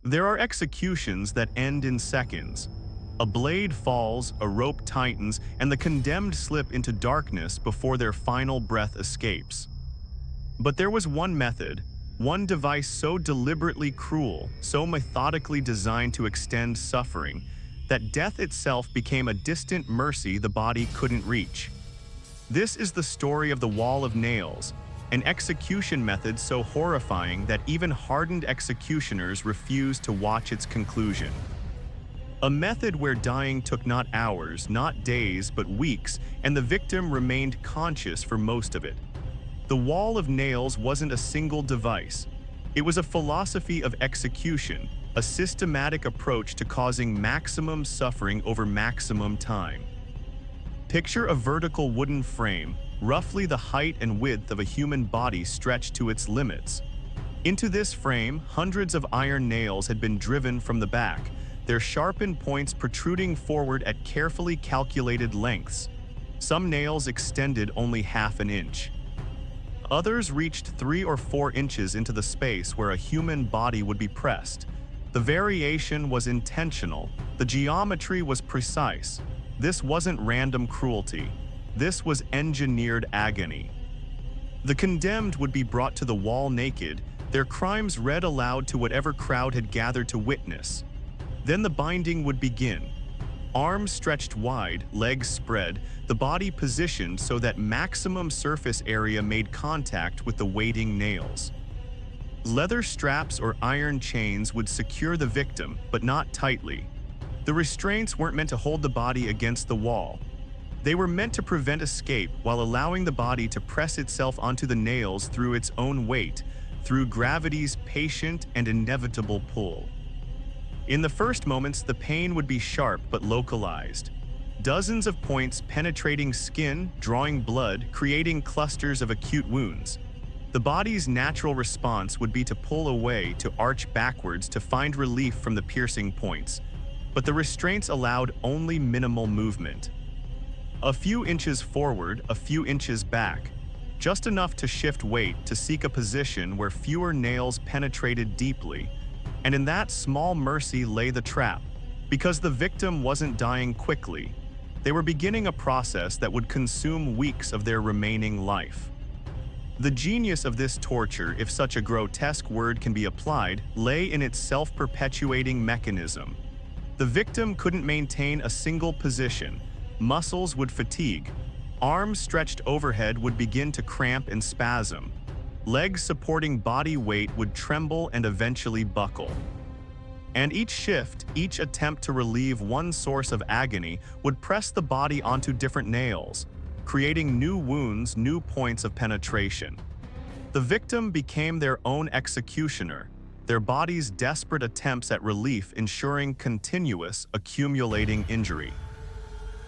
There are executions that end in seconds. A blade falls, a rope tightens, and the condemned slip into darkness before their final breath escapes. But there was one method, one device so deliberately cruel, so methodically designed to extend suffering, that death itself became a distant mercy the body couldn't reach. This is the story of the Wall of Nails, an execution method so horrifying that even hardened executioners refuse to watch its conclusion. A method where dying took not hours, not days, but weeks, and the victim remained conscious for most of it. The Wall of Nails wasn't a single device. It was a philosophy of execution, a systematic approach to causing maximum suffering over maximum time. Picture a vertical wooden frame, roughly the height and width of a human body stretched to its limits. Into this frame, hundreds of iron nails had been driven from the back, their sharpened points protruding forward at carefully calculated lengths. Some nails extended only half an inch. Others reached 3 or 4 inches into the space where a human body would be pressed. The variation was intentional. The geometry was precise. This wasn't random cruelty. This was engineered agony. The condemned would be brought to the wall naked, their crimes read aloud to whatever crowd had gathered to witness. Then the binding would begin. Arms stretched wide, legs spread, the body positioned so that maximum surface area made contact with the waiting nails. Leather straps or iron chains would secure the victim, but not tightly. The restraints weren't meant to hold the body against the wall. They were meant to prevent escape while allowing the body to press itself onto the nails through its own weight, through gravity's patient and inevitable pull. In the first moments, the pain would be sharp but localized. Dozens of points penetrating skin, drawing blood, creating clusters of acute wounds. The body's natural response would be to pull away, to arch backwards to find relief from the piercing points. But the restraints allowed only minimal movement. A few inches forward, a few inches back. Just enough to shift weight to seek a position where fewer nails penetrated deeply. And in that small mercy lay the trap. Because the victim wasn't dying quickly, they were beginning a process that would consume weeks of their remaining life. The genius of this torture, if such a grotesque word can be applied, lay in its self-perpetuating mechanism. The victim couldn't maintain a single position. Muscles would fatigue. Arms stretched overhead would begin to cramp and spasm. Legs supporting body weight would tremble and eventually buckle. And each shift, each attempt to relieve one source of agony would press the body onto different nails, creating new wounds, new points of penetration. The victim became their own executioner, their body's desperate attempts at relief ensuring continuous, accumulating injury.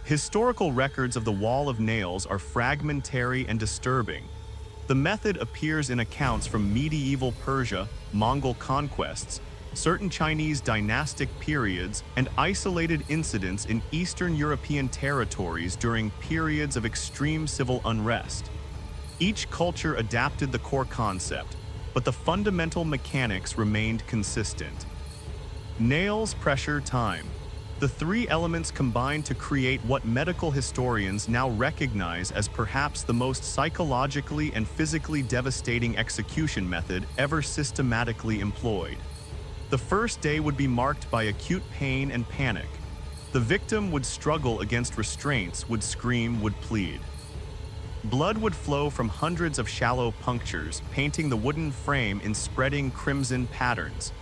Historical records of the Wall of Nails are fragmentary and disturbing. The method appears in accounts from medieval Persia, Mongol conquests, certain Chinese dynastic periods, and isolated incidents in Eastern European territories during periods of extreme civil unrest. Each culture adapted the core concept, but the fundamental mechanics remained consistent. Nails, pressure, time. The three elements combined to create what medical historians now recognize as perhaps the most psychologically and physically devastating execution method ever systematically employed. The first day would be marked by acute pain and panic. The victim would struggle against restraints, would scream, would plead. Blood would flow from hundreds of shallow punctures, painting the wooden frame in spreading crimson patterns.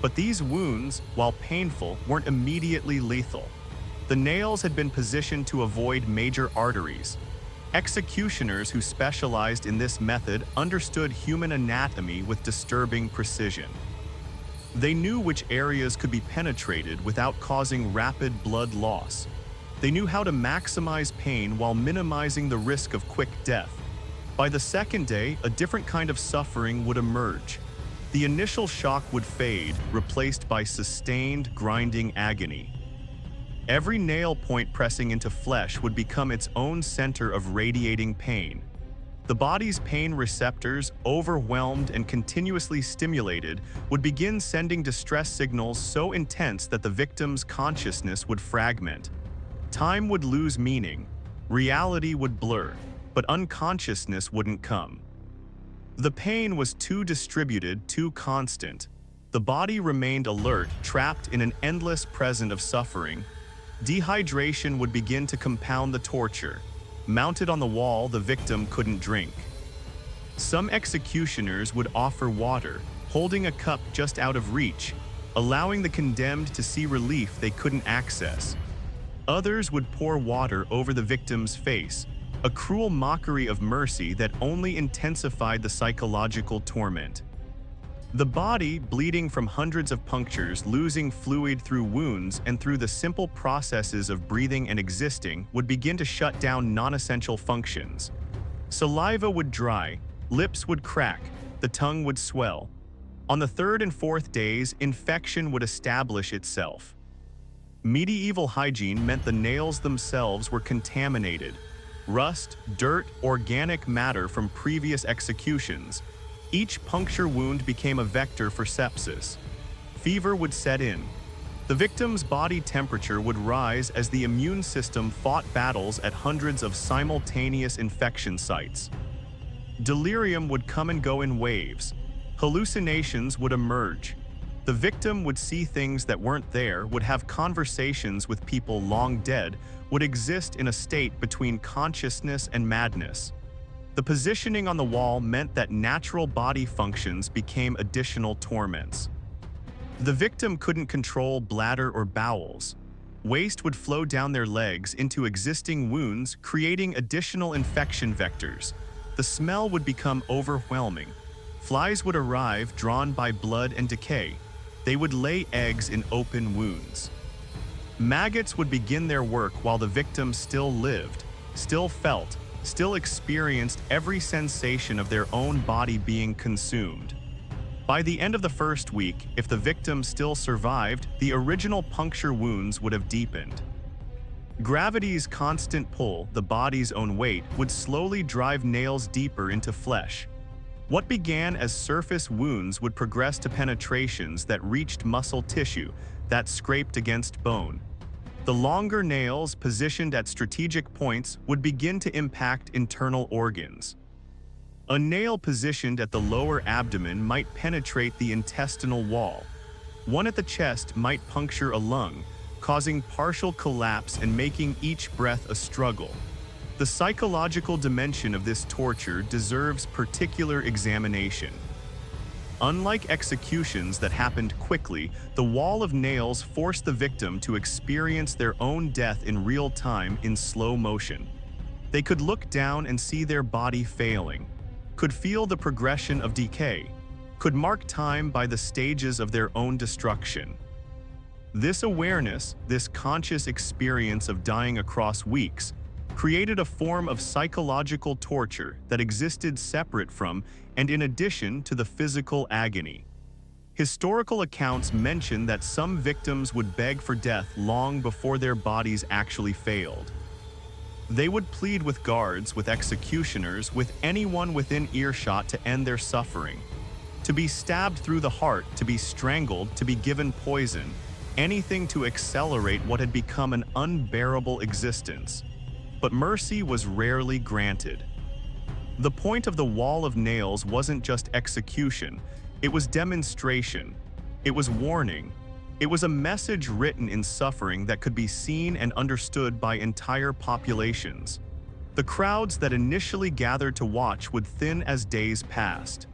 But these wounds, while painful, weren't immediately lethal. The nails had been positioned to avoid major arteries. Executioners who specialized in this method understood human anatomy with disturbing precision. They knew which areas could be penetrated without causing rapid blood loss. They knew how to maximize pain while minimizing the risk of quick death. By the second day, a different kind of suffering would emerge. The initial shock would fade, replaced by sustained, grinding agony. Every nail point pressing into flesh would become its own center of radiating pain. The body's pain receptors, overwhelmed and continuously stimulated, would begin sending distress signals so intense that the victim's consciousness would fragment. Time would lose meaning, reality would blur, but unconsciousness wouldn't come. The pain was too distributed, too constant. The body remained alert, trapped in an endless present of suffering. Dehydration would begin to compound the torture. Mounted on the wall, the victim couldn't drink. Some executioners would offer water, holding a cup just out of reach, allowing the condemned to see relief they couldn't access. Others would pour water over the victim's face, a cruel mockery of mercy that only intensified the psychological torment. The body, bleeding from hundreds of punctures, losing fluid through wounds and through the simple processes of breathing and existing, would begin to shut down non-essential functions. Saliva would dry, lips would crack, the tongue would swell. On the third and fourth days, infection would establish itself. Medieval hygiene meant the nails themselves were contaminated. Rust, dirt, organic matter from previous executions. Each puncture wound became a vector for sepsis. Fever would set in. The victim's body temperature would rise as the immune system fought battles at hundreds of simultaneous infection sites. Delirium would come and go in waves. Hallucinations would emerge. The victim would see things that weren't there, would have conversations with people long dead, would exist in a state between consciousness and madness. The positioning on the wall meant that natural body functions became additional torments. The victim couldn't control bladder or bowels. Waste would flow down their legs into existing wounds, creating additional infection vectors. The smell would become overwhelming. Flies would arrive, drawn by blood and decay. They would lay eggs in open wounds. Maggots would begin their work while the victim still lived, still felt, still experienced every sensation of their own body being consumed. By the end of the first week, if the victim still survived, the original puncture wounds would have deepened. Gravity's constant pull, the body's own weight, would slowly drive nails deeper into flesh. What began as surface wounds would progress to penetrations that reached muscle tissue, that scraped against bone. The longer nails, positioned at strategic points, would begin to impact internal organs. A nail positioned at the lower abdomen might penetrate the intestinal wall. One at the chest might puncture a lung, causing partial collapse and making each breath a struggle. The psychological dimension of this torture deserves particular examination. Unlike executions that happened quickly, the wall of nails forced the victim to experience their own death in real time in slow motion. They could look down and see their body failing, could feel the progression of decay, could mark time by the stages of their own destruction. This awareness, this conscious experience of dying across weeks, created a form of psychological torture that existed separate from and in addition to the physical agony. Historical accounts mention that some victims would beg for death long before their bodies actually failed. They would plead with guards, with executioners, with anyone within earshot to end their suffering. To be stabbed through the heart, to be strangled, to be given poison, anything to accelerate what had become an unbearable existence. But mercy was rarely granted. The point of the wall of nails wasn't just execution, it was demonstration, it was warning, it was a message written in suffering that could be seen and understood by entire populations. The crowds that initially gathered to watch would thin as days passed.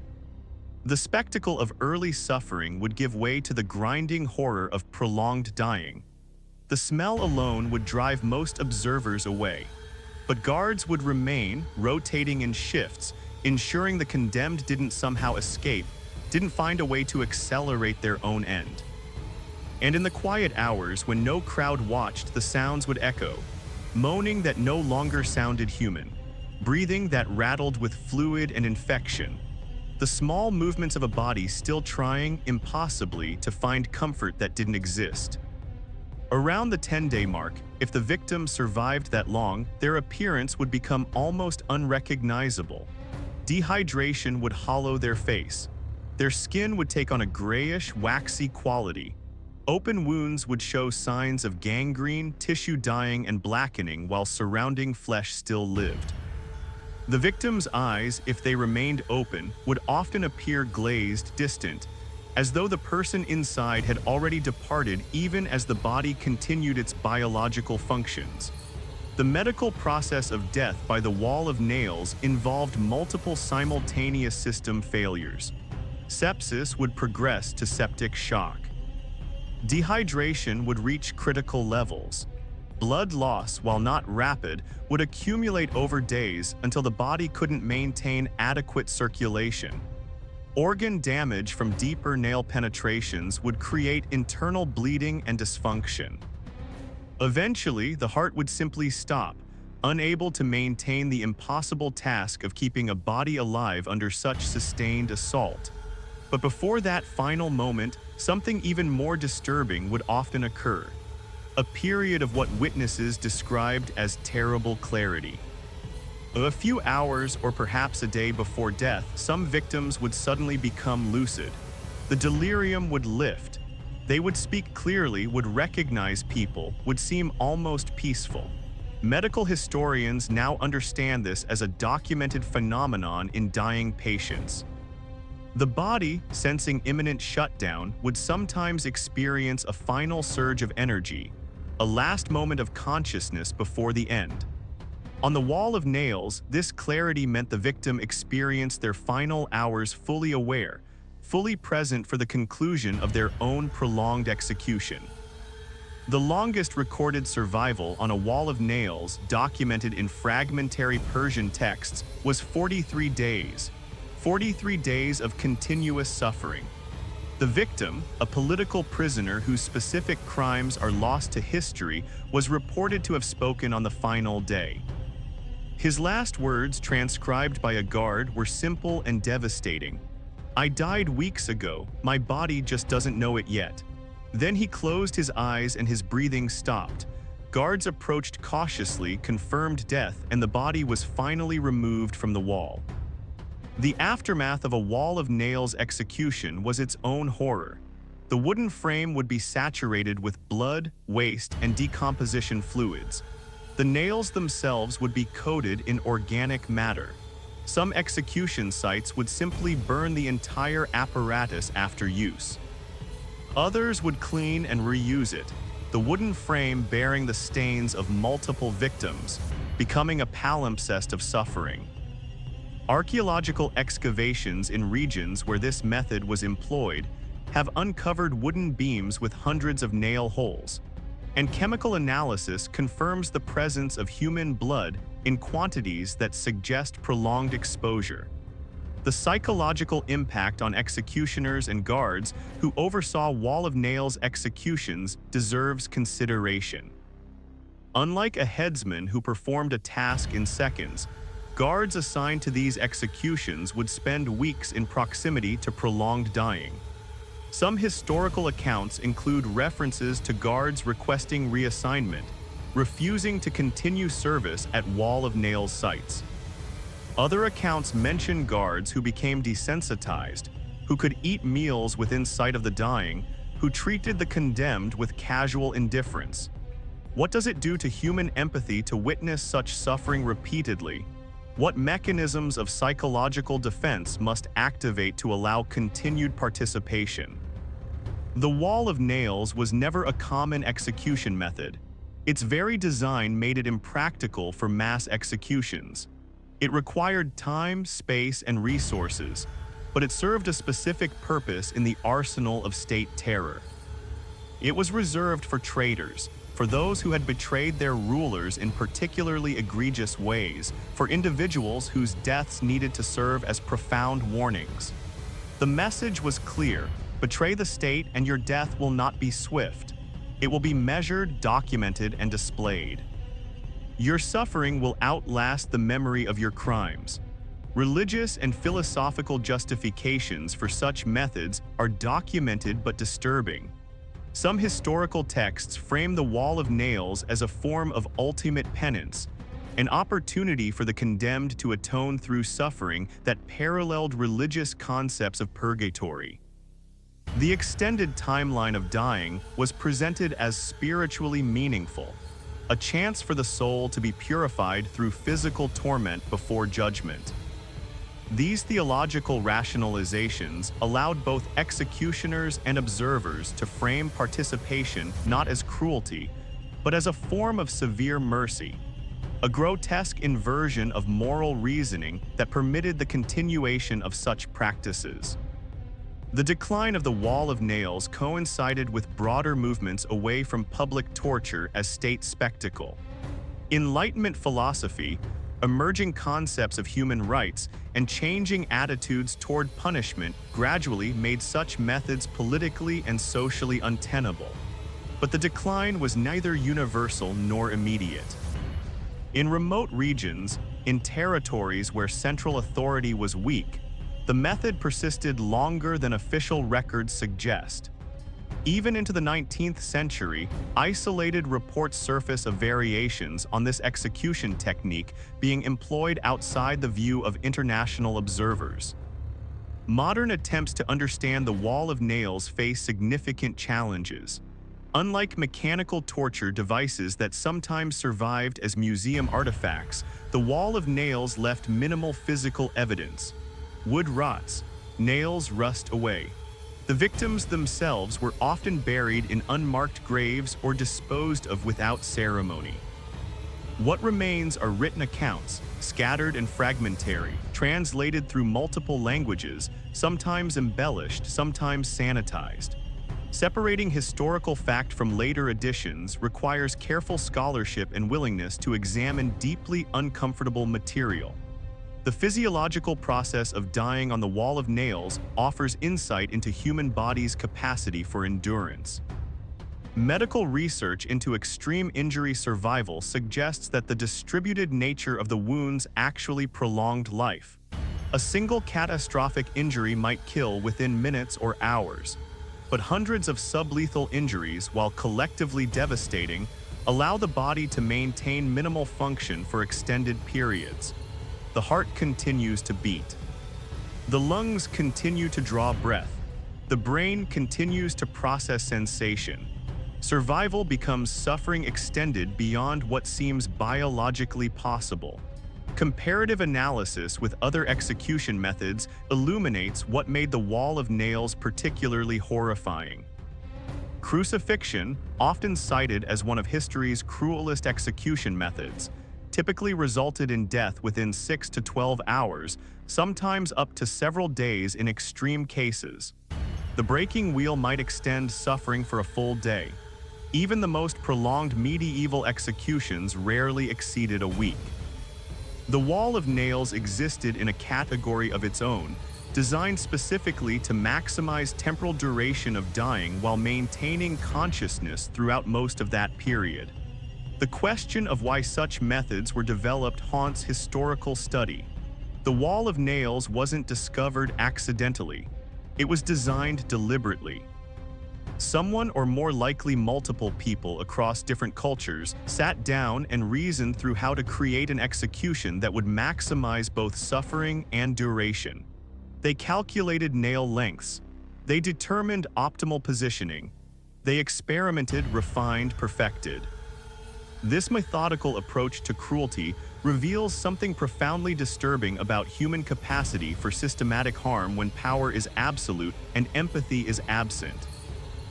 The spectacle of early suffering would give way to the grinding horror of prolonged dying. The smell alone would drive most observers away. But guards would remain, rotating in shifts, ensuring the condemned didn't somehow escape, didn't find a way to accelerate their own end. And in the quiet hours when no crowd watched, the sounds would echo, moaning that no longer sounded human, breathing that rattled with fluid and infection, the small movements of a body still trying, impossibly, to find comfort that didn't exist. Around the 10-day mark, if the victim survived that long, their appearance would become almost unrecognizable. Dehydration would hollow their face. Their skin would take on a grayish, waxy quality. Open wounds would show signs of gangrene, tissue dying and blackening while surrounding flesh still lived. The victim's eyes, if they remained open, would often appear glazed, distant, as though the person inside had already departed even as the body continued its biological functions. The medical process of death by the wall of nails involved multiple simultaneous system failures. Sepsis would progress to septic shock. Dehydration would reach critical levels. Blood loss, while not rapid, would accumulate over days until the body couldn't maintain adequate circulation. Organ damage from deeper nail penetrations would create internal bleeding and dysfunction. Eventually, the heart would simply stop, unable to maintain the impossible task of keeping a body alive under such sustained assault. But before that final moment, something even more disturbing would often occur. A period of what witnesses described as terrible clarity. A few hours or perhaps a day before death, some victims would suddenly become lucid. The delirium would lift. They would speak clearly, would recognize people, would seem almost peaceful. Medical historians now understand this as a documented phenomenon in dying patients. The body, sensing imminent shutdown, would sometimes experience a final surge of energy, a last moment of consciousness before the end. On the wall of nails, this clarity meant the victim experienced their final hours fully aware, fully present for the conclusion of their own prolonged execution. The longest recorded survival on a wall of nails, documented in fragmentary Persian texts, was 43 days. 43 days of continuous suffering. The victim, a political prisoner whose specific crimes are lost to history, was reported to have spoken on the final day. His last words, transcribed by a guard, were simple and devastating. "I died weeks ago, my body just doesn't know it yet." Then he closed his eyes and his breathing stopped. Guards approached cautiously, confirmed death, and the body was finally removed from the wall. The aftermath of a wall of nails execution was its own horror. The wooden frame would be saturated with blood, waste, and decomposition fluids. The nails themselves would be coated in organic matter. Some execution sites would simply burn the entire apparatus after use. Others would clean and reuse it, the wooden frame bearing the stains of multiple victims, becoming a palimpsest of suffering. Archaeological excavations in regions where this method was employed have uncovered wooden beams with hundreds of nail holes, and chemical analysis confirms the presence of human blood in quantities that suggest prolonged exposure. The psychological impact on executioners and guards who oversaw wall of nails executions deserves consideration. Unlike a headsman who performed a task in seconds, guards assigned to these executions would spend weeks in proximity to prolonged dying. Some historical accounts include references to guards requesting reassignment, refusing to continue service at wall of nails sites. Other accounts mention guards who became desensitized, who could eat meals within sight of the dying, who treated the condemned with casual indifference. What does it do to human empathy to witness such suffering repeatedly? What mechanisms of psychological defense must activate to allow continued participation? The wall of nails was never a common execution method. Its very design made it impractical for mass executions. It required time, space, and resources, but it served a specific purpose in the arsenal of state terror. It was reserved for traitors, for those who had betrayed their rulers in particularly egregious ways, for individuals whose deaths needed to serve as profound warnings. The message was clear: betray the state and your death will not be swift. It will be measured, documented, and displayed. Your suffering will outlast the memory of your crimes. Religious and philosophical justifications for such methods are documented but disturbing. Some historical texts frame the wall of nails as a form of ultimate penance, an opportunity for the condemned to atone through suffering that paralleled religious concepts of purgatory. The extended timeline of dying was presented as spiritually meaningful, a chance for the soul to be purified through physical torment before judgment. These theological rationalizations allowed both executioners and observers to frame participation not as cruelty, but as a form of severe mercy, a grotesque inversion of moral reasoning that permitted the continuation of such practices. The decline of the wall of nails coincided with broader movements away from public torture as state spectacle. Enlightenment philosophy, emerging concepts of human rights, and changing attitudes toward punishment gradually made such methods politically and socially untenable. But the decline was neither universal nor immediate. In remote regions, in territories where central authority was weak, the method persisted longer than official records suggest. Even into the 19th century, isolated reports surface of variations on this execution technique being employed outside the view of international observers. Modern attempts to understand the wall of nails face significant challenges. Unlike mechanical torture devices that sometimes survived as museum artifacts, the wall of nails left minimal physical evidence. Wood rots, nails rust away. The victims themselves were often buried in unmarked graves or disposed of without ceremony. What remains are written accounts, scattered and fragmentary, translated through multiple languages, sometimes embellished, sometimes sanitized. Separating historical fact from later editions requires careful scholarship and willingness to examine deeply uncomfortable material. The physiological process of dying on the wall of nails offers insight into human body's capacity for endurance. Medical research into extreme injury survival suggests that the distributed nature of the wounds actually prolonged life. A single catastrophic injury might kill within minutes or hours, but hundreds of sublethal injuries, while collectively devastating, allow the body to maintain minimal function for extended periods. The heart continues to beat. The lungs continue to draw breath. The brain continues to process sensation. Survival becomes suffering extended beyond what seems biologically possible. Comparative analysis with other execution methods illuminates what made the wall of nails particularly horrifying. Crucifixion, often cited as one of history's cruelest execution methods, typically resulted in death within 6 to 12 hours, sometimes up to several days in extreme cases. The breaking wheel might extend suffering for a full day. Even the most prolonged medieval executions rarely exceeded a week. The wall of nails existed in a category of its own, designed specifically to maximize temporal duration of dying while maintaining consciousness throughout most of that period. The question of why such methods were developed haunts historical study. The wall of nails wasn't discovered accidentally. It was designed deliberately. Someone, or more likely multiple people across different cultures, sat down and reasoned through how to create an execution that would maximize both suffering and duration. They calculated nail lengths. They determined optimal positioning. They experimented, refined, perfected. This methodical approach to cruelty reveals something profoundly disturbing about human capacity for systematic harm when power is absolute and empathy is absent.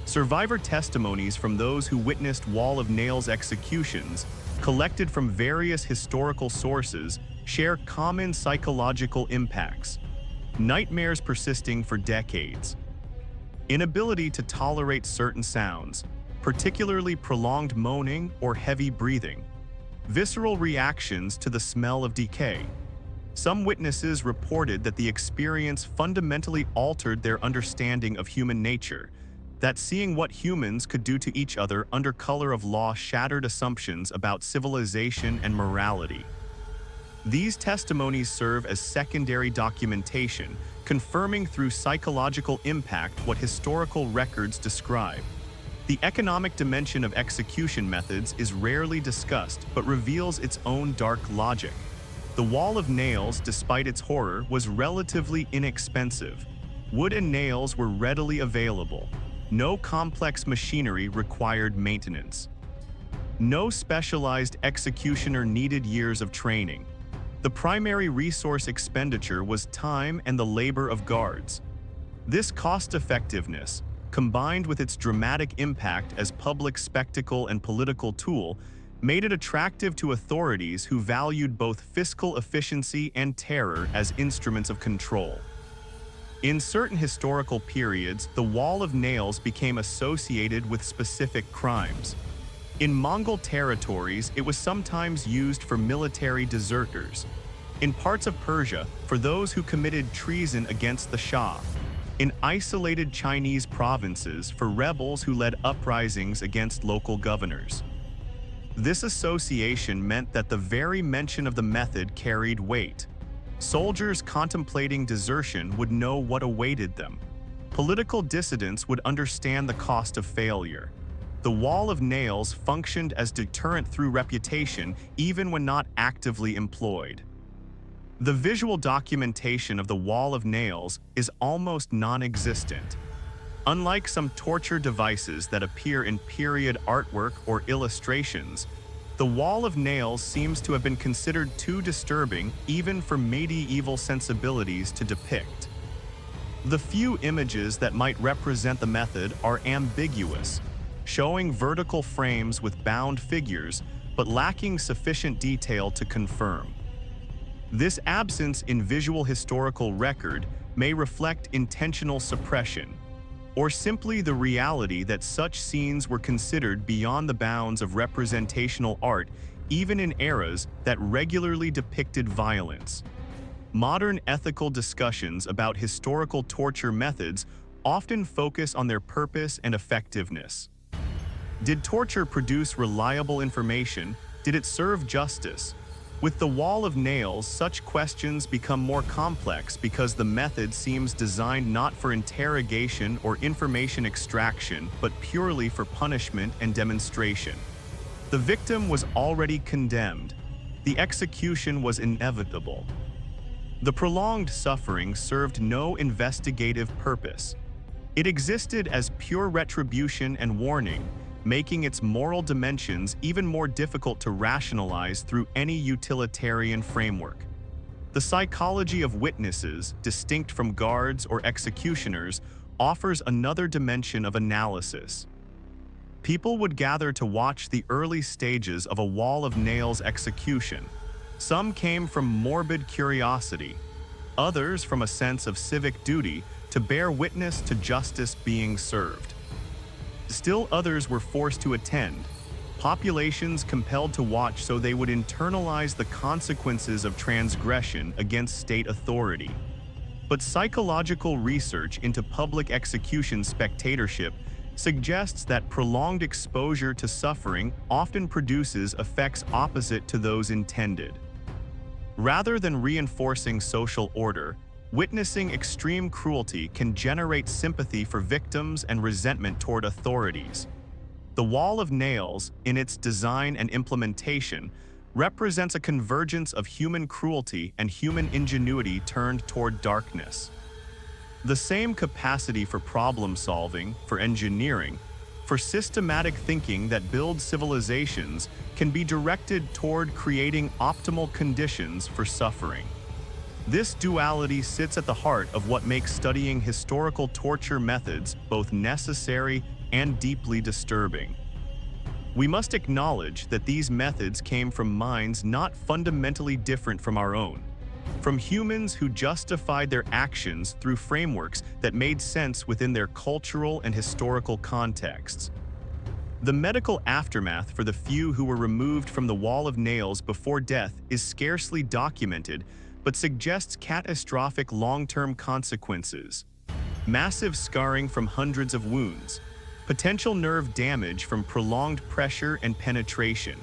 Survivor testimonies from those who witnessed Wall of Nails executions, collected from various historical sources, share common psychological impacts. Nightmares persisting for decades. Inability to tolerate certain sounds, particularly prolonged moaning or heavy breathing. Visceral reactions to the smell of decay. Some witnesses reported that the experience fundamentally altered their understanding of human nature, that seeing what humans could do to each other under color of law shattered assumptions about civilization and morality. These testimonies serve as secondary documentation, confirming through psychological impact what historical records describe. The economic dimension of execution methods is rarely discussed but reveals its own dark logic. The wall of nails, despite its horror, was relatively inexpensive. Wood and nails were readily available. No complex machinery required maintenance. No specialized executioner needed years of training. The primary resource expenditure was time and the labor of guards. This cost-effectiveness, combined with its dramatic impact as public spectacle and political tool, made it attractive to authorities who valued both fiscal efficiency and terror as instruments of control. In certain historical periods, the wall of nails became associated with specific crimes. In Mongol territories, it was sometimes used for military deserters. In parts of Persia, for those who committed treason against the Shah. In isolated Chinese provinces, for rebels who led uprisings against local governors. This association meant that the very mention of the method carried weight. Soldiers contemplating desertion would know what awaited them. Political dissidents would understand the cost of failure. The wall of nails functioned as deterrent through reputation, even when not actively employed. The visual documentation of the wall of nails is almost non-existent. Unlike some torture devices that appear in period artwork or illustrations, the wall of nails seems to have been considered too disturbing even for medieval sensibilities to depict. The few images that might represent the method are ambiguous, showing vertical frames with bound figures, but lacking sufficient detail to confirm. This absence in visual historical record may reflect intentional suppression, or simply the reality that such scenes were considered beyond the bounds of representational art even in eras that regularly depicted violence. Modern ethical discussions about historical torture methods often focus on their purpose and effectiveness. Did torture produce reliable information? Did it serve justice? With the wall of nails, such questions become more complex because the method seems designed not for interrogation or information extraction, but purely for punishment and demonstration. The victim was already condemned. The execution was inevitable. The prolonged suffering served no investigative purpose. It existed as pure retribution and warning, making its moral dimensions even more difficult to rationalize through any utilitarian framework. The psychology of witnesses, distinct from guards or executioners, offers another dimension of analysis. People would gather to watch the early stages of a wall of nails execution. Some came from morbid curiosity, others from a sense of civic duty to bear witness to justice being served. Still others were forced to attend, populations compelled to watch so they would internalize the consequences of transgression against state authority. But psychological research into public execution spectatorship suggests that prolonged exposure to suffering often produces effects opposite to those intended. Rather than reinforcing social order, witnessing extreme cruelty can generate sympathy for victims and resentment toward authorities. The wall of nails, in its design and implementation, represents a convergence of human cruelty and human ingenuity turned toward darkness. The same capacity for problem solving, for engineering, for systematic thinking that builds civilizations can be directed toward creating optimal conditions for suffering. This duality sits at the heart of what makes studying historical torture methods both necessary and deeply disturbing. We must acknowledge that these methods came from minds not fundamentally different from our own, from humans who justified their actions through frameworks that made sense within their cultural and historical contexts. The medical aftermath for the few who were removed from the wall of nails before death is scarcely documented, but suggests catastrophic long-term consequences. Massive scarring from hundreds of wounds, potential nerve damage from prolonged pressure and penetration,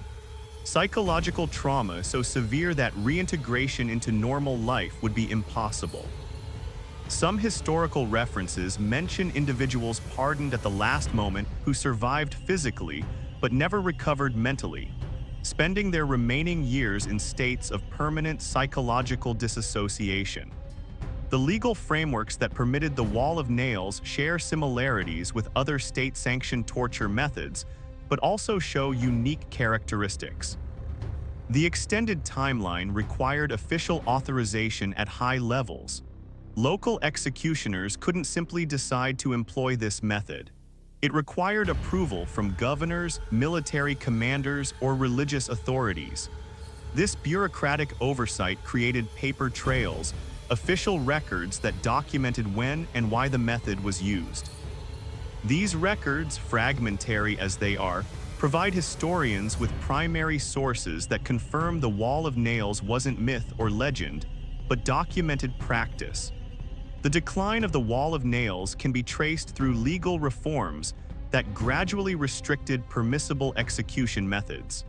psychological trauma so severe that reintegration into normal life would be impossible. Some historical references mention individuals pardoned at the last moment who survived physically but never recovered mentally, spending their remaining years in states of permanent psychological disassociation. The legal frameworks that permitted the wall of nails share similarities with other state-sanctioned torture methods, but also show unique characteristics. The extended timeline required official authorization at high levels. Local executioners couldn't simply decide to employ this method. It required approval from governors, military commanders, or religious authorities. This bureaucratic oversight created paper trails, official records that documented when and why the method was used. These records, fragmentary as they are, provide historians with primary sources that confirm the wall of nails wasn't myth or legend, but documented practice. The decline of the wall of nails can be traced through legal reforms that gradually restricted permissible execution methods.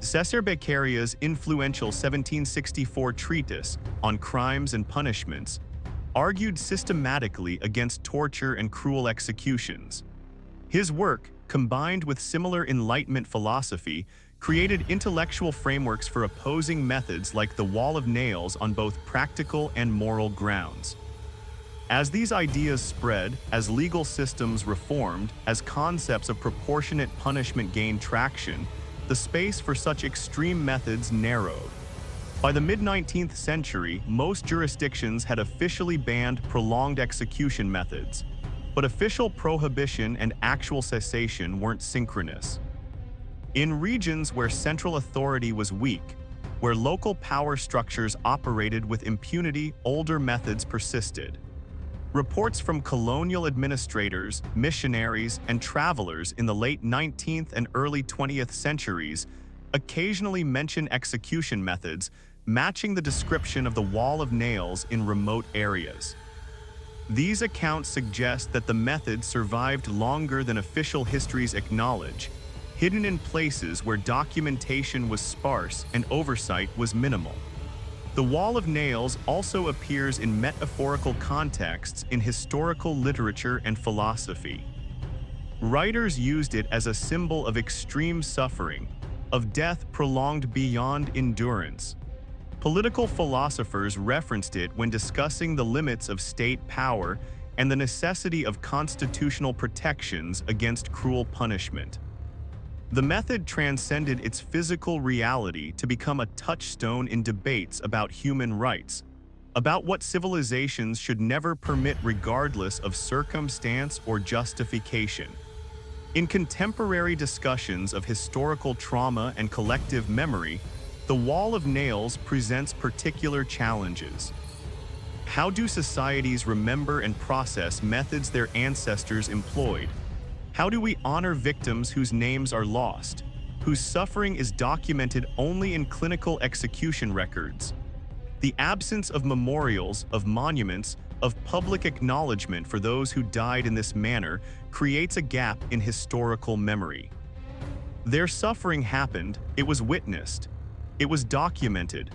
Cesare Beccaria's influential 1764 treatise on crimes and punishments argued systematically against torture and cruel executions. His work, combined with similar Enlightenment philosophy, created intellectual frameworks for opposing methods like the wall of nails on both practical and moral grounds. As these ideas spread, as legal systems reformed, as concepts of proportionate punishment gained traction, the space for such extreme methods narrowed. By the mid-19th century, most jurisdictions had officially banned prolonged execution methods, but official prohibition and actual cessation weren't synchronous. In regions where central authority was weak, where local power structures operated with impunity, older methods persisted. Reports from colonial administrators, missionaries, and travelers in the late 19th and early 20th centuries occasionally mention execution methods matching the description of the wall of nails in remote areas. These accounts suggest that the method survived longer than official histories acknowledge, hidden in places where documentation was sparse and oversight was minimal. The wall of nails also appears in metaphorical contexts in historical literature and philosophy. Writers used it as a symbol of extreme suffering, of death prolonged beyond endurance. Political philosophers referenced it when discussing the limits of state power and the necessity of constitutional protections against cruel punishment. The method transcended its physical reality to become a touchstone in debates about human rights, about what civilizations should never permit regardless of circumstance or justification. In contemporary discussions of historical trauma and collective memory, the wall of nails presents particular challenges. How do societies remember and process methods their ancestors employed? How do we honor victims whose names are lost, whose suffering is documented only in clinical execution records? The absence of memorials, of monuments, of public acknowledgement for those who died in this manner creates a gap in historical memory. Their suffering happened, it was witnessed, it was documented,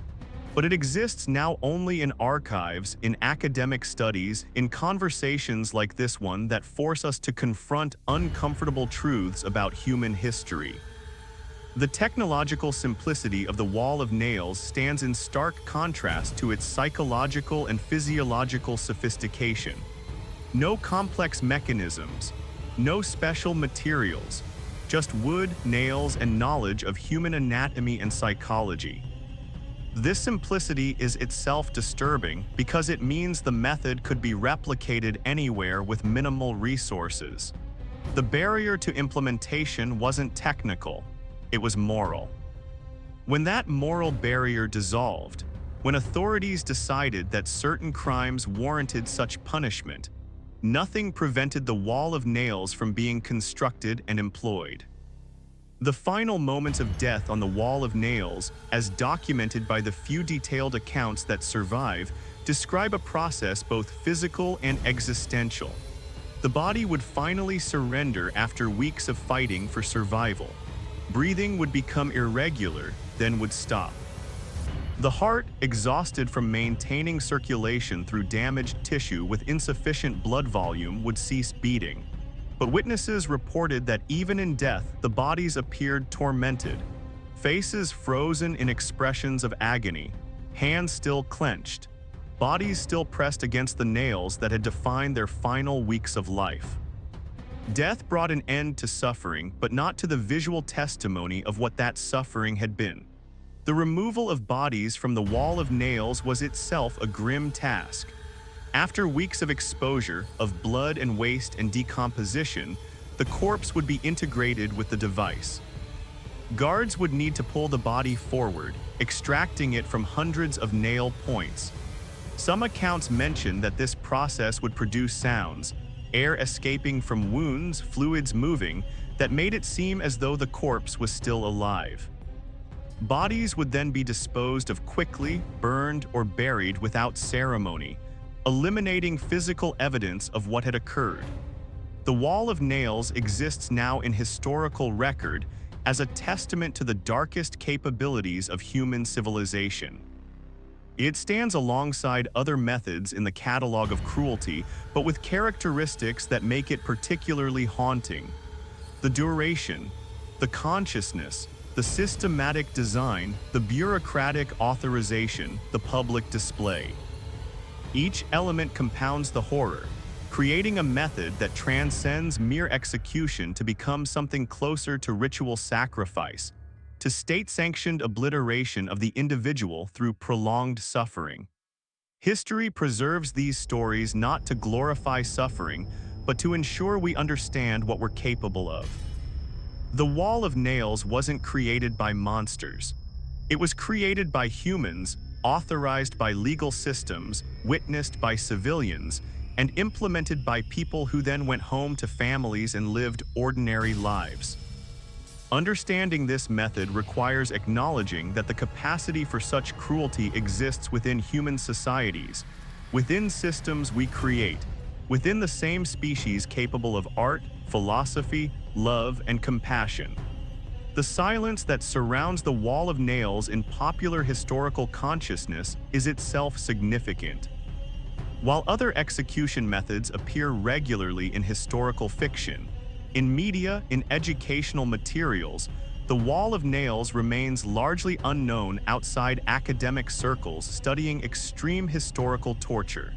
but it exists now only in archives, in academic studies, in conversations like this one that force us to confront uncomfortable truths about human history. The technological simplicity of the wall of nails stands in stark contrast to its psychological and physiological sophistication. No complex mechanisms, no special materials, just wood, nails, and knowledge of human anatomy and psychology. This simplicity is itself disturbing because it means the method could be replicated anywhere with minimal resources. The barrier to implementation wasn't technical, it was moral. When that moral barrier dissolved, when authorities decided that certain crimes warranted such punishment, nothing prevented the wall of nails from being constructed and employed. The final moments of death on the wall of nails, as documented by the few detailed accounts that survive, describe a process both physical and existential. The body would finally surrender after weeks of fighting for survival. Breathing would become irregular, then would stop. The heart, exhausted from maintaining circulation through damaged tissue with insufficient blood volume, would cease beating. But witnesses reported that even in death, the bodies appeared tormented, faces frozen in expressions of agony, hands still clenched, bodies still pressed against the nails that had defined their final weeks of life. Death brought an end to suffering, but not to the visual testimony of what that suffering had been. The removal of bodies from the wall of nails was itself a grim task. After weeks of exposure, of blood and waste and decomposition, the corpse would be integrated with the device. Guards would need to pull the body forward, extracting it from hundreds of nail points. Some accounts mention that this process would produce sounds, air escaping from wounds, fluids moving, that made it seem as though the corpse was still alive. Bodies would then be disposed of quickly, burned, or buried without ceremony, eliminating physical evidence of what had occurred. The wall of nails exists now in historical record as a testament to the darkest capabilities of human civilization. It stands alongside other methods in the catalog of cruelty, but with characteristics that make it particularly haunting. The duration, the consciousness, the systematic design, the bureaucratic authorization, the public display. Each element compounds the horror, creating a method that transcends mere execution to become something closer to ritual sacrifice, to state-sanctioned obliteration of the individual through prolonged suffering. History preserves these stories not to glorify suffering, but to ensure we understand what we're capable of. The wall of nails wasn't created by monsters. It was created by humans, authorized by legal systems, witnessed by civilians, and implemented by people who then went home to families and lived ordinary lives. Understanding this method requires acknowledging that the capacity for such cruelty exists within human societies, within systems we create, within the same species capable of art, philosophy, love, and compassion. The silence that surrounds the wall of nails in popular historical consciousness is itself significant. While other execution methods appear regularly in historical fiction, in media, in educational materials, the wall of nails remains largely unknown outside academic circles studying extreme historical torture.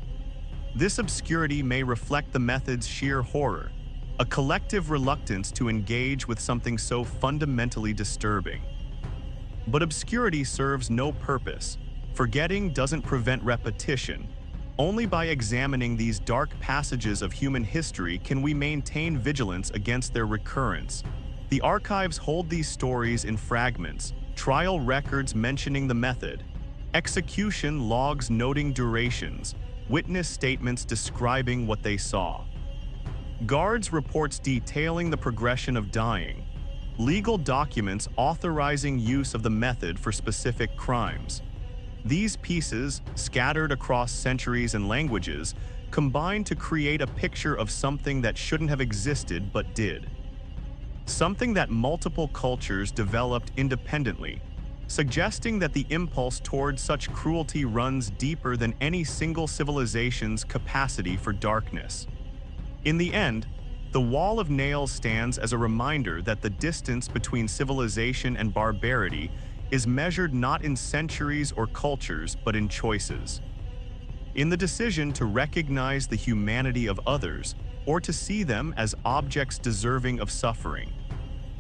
This obscurity may reflect the method's sheer horror, a collective reluctance to engage with something so fundamentally disturbing. But obscurity serves no purpose. Forgetting doesn't prevent repetition. Only by examining these dark passages of human history can we maintain vigilance against their recurrence. The archives hold these stories in fragments, trial records mentioning the method, execution logs noting durations, witness statements describing what they saw. Guards reports detailing the progression of dying, legal documents authorizing use of the method for specific crimes. These pieces, scattered across centuries and languages, combine to create a picture of something that shouldn't have existed but did. Something that multiple cultures developed independently, suggesting that the impulse toward such cruelty runs deeper than any single civilization's capacity for darkness. In the end, the wall of nails stands as a reminder that the distance between civilization and barbarity is measured not in centuries or cultures, but in choices. In the decision to recognize the humanity of others, or to see them as objects deserving of suffering.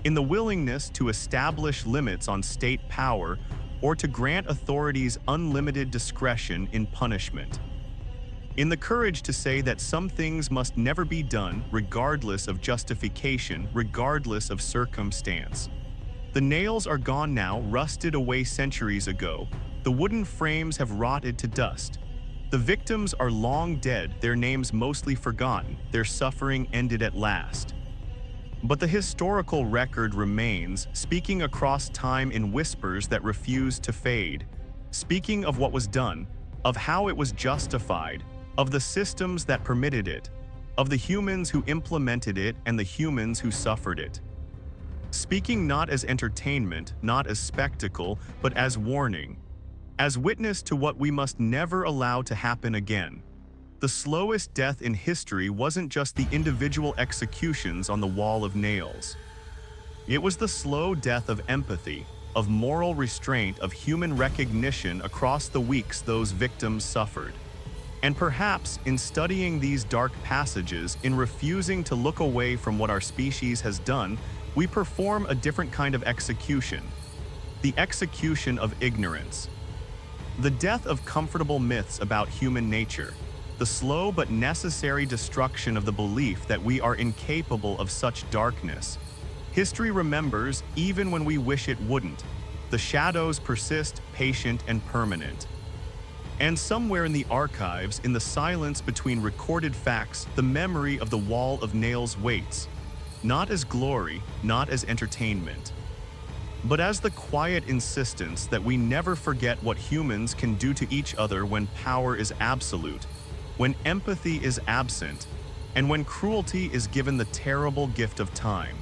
In the willingness to establish limits on state power, or to grant authorities unlimited discretion in punishment. In the courage to say that some things must never be done regardless of justification, regardless of circumstance. The nails are gone now, rusted away centuries ago. The wooden frames have rotted to dust. The victims are long dead, their names mostly forgotten, their suffering ended at last. But the historical record remains, speaking across time in whispers that refuse to fade, speaking of what was done, of how it was justified, of the systems that permitted it, of the humans who implemented it and the humans who suffered it. Speaking not as entertainment, not as spectacle, but as warning. as witness to what we must never allow to happen again. The slowest death in history wasn't just the individual executions on the wall of nails. It was the slow death of empathy, of moral restraint, of human recognition across the weeks those victims suffered. And perhaps in studying these dark passages, in refusing to look away from what our species has done, we perform a different kind of execution. The execution of ignorance. The death of comfortable myths about human nature. The slow but necessary destruction of the belief that we are incapable of such darkness. History remembers even when we wish it wouldn't. The shadows persist, patient and permanent. And somewhere in the archives, in the silence between recorded facts, the memory of the wall of nails waits, not as glory, not as entertainment, but as the quiet insistence that we never forget what humans can do to each other when power is absolute, when empathy is absent, and when cruelty is given the terrible gift of time.